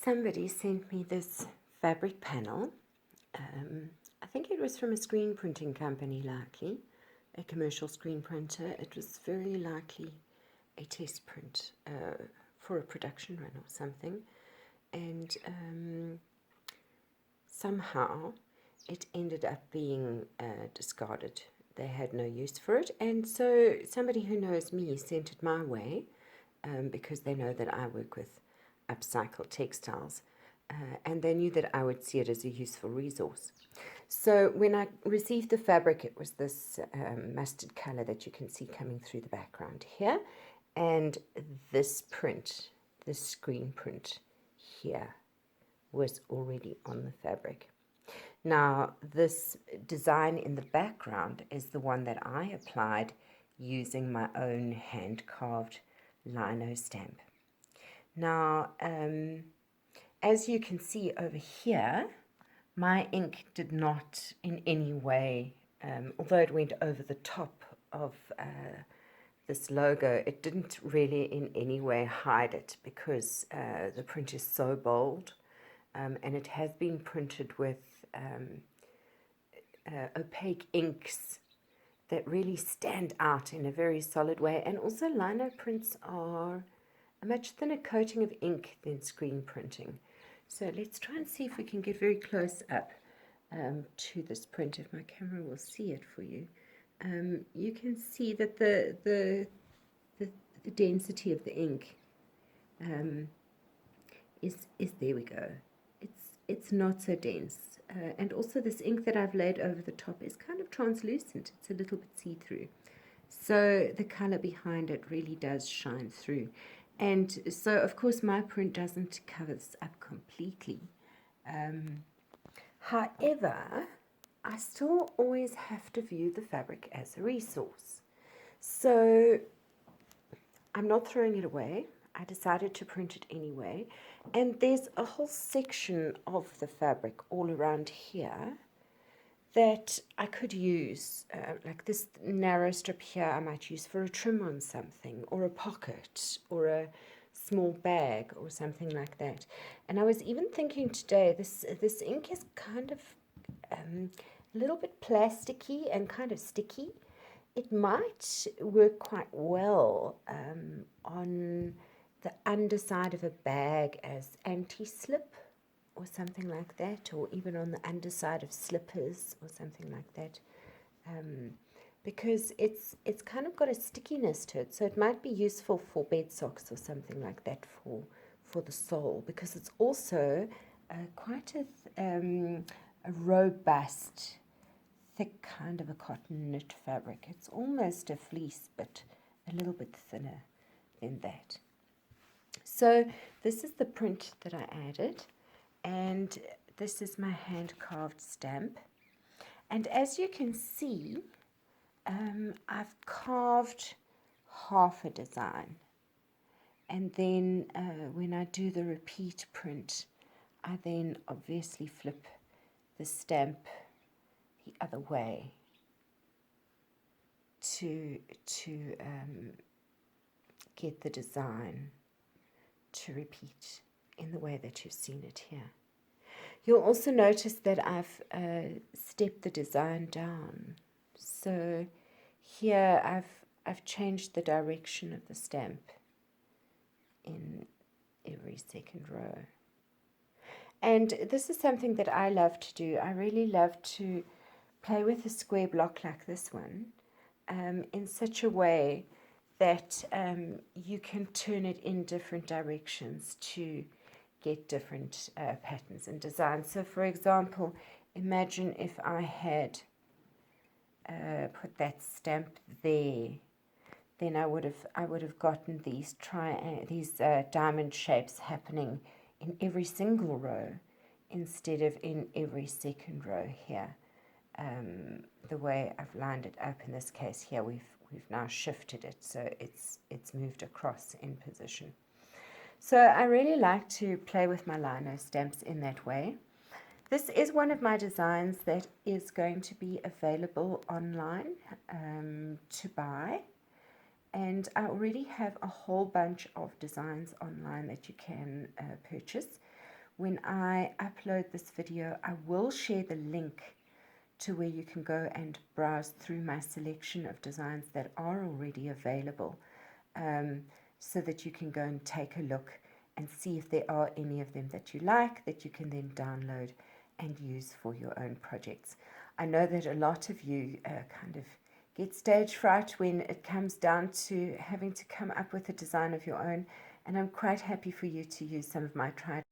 Somebody sent me this fabric panel. I think it was from a screen printing company, likely, a commercial screen printer. It was very likely a test print for a production run or something. And somehow it ended up being discarded. They had no use for it. And so somebody who knows me sent it my way because they know that I work with upcycled textiles. And they knew that I would see it as a useful resource. So when I received the fabric, it was this mustard color that you can see coming through the background here. And this print, this screen print here, was already on the fabric. Now, this design in the background is the one that I applied using my own hand-carved lino stamp. Now, as you can see over here, my ink did not in any way, although it went over the top of this logo, it didn't really in any way hide it because the print is so bold, and it has been printed with opaque inks that really stand out in a very solid way. And also lino prints are a much thinner coating of ink than screen printing. So let's try and see if we can get very close up to this print, if my camera will see it for you. You can see that the density of the ink is there we go. It's not so dense. And also this ink that I've laid over the top is kind of translucent. It's a little bit see-through. So the color behind it really does shine through. And so, of course, my print doesn't cover this up completely. However, I still always have to view the fabric as a resource. So I'm not throwing it away. I decided to print it anyway. And there's a whole section of the fabric all around here that I could use, like this narrow strip here I might use for a trim on something, or a pocket, or a small bag, or something like that. And I was even thinking today, this ink is kind of a little bit plasticky and kind of sticky. It might work quite well on the underside of a bag as anti-slip, or something like that, or even on the underside of slippers or something like that, because it's kind of got a stickiness to it, so it might be useful for bed socks or something like that for the sole, because it's also quite a robust, thick kind of a cotton knit fabric. It's almost a fleece, but a little bit thinner than that. So this is the print that I added. And this is my hand-carved stamp. And as you can see, I've carved half a design. And then when I do the repeat print, I then obviously flip the stamp the other way to get the design to repeat in the way that you've seen it here. You'll also notice that I've stepped the design down. So here I've changed the direction of the stamp in every second row. And this is something that I love to do. I really love to play with a square block like this one in such a way that you can turn it in different directions to get different patterns and designs. So for example, imagine if I had put that stamp there, then I would have gotten these diamond shapes happening in every single row instead of in every second row here. The way I've lined it up in this case here, we've now shifted it, so it's moved across in position. So I really like to play with my lino stamps in that way. This is one of my designs that is going to be available online to buy. And I already have a whole bunch of designs online that you can purchase. when I upload this video, I will share the link to where you can go and browse through my selection of designs that are already available, so that you can go and take a look and see if there are any of them that you like, that you can then download and use for your own projects. I know that a lot of you kind of get stage fright when it comes down to having to come up with a design of your own, and I'm quite happy for you to use some of my tried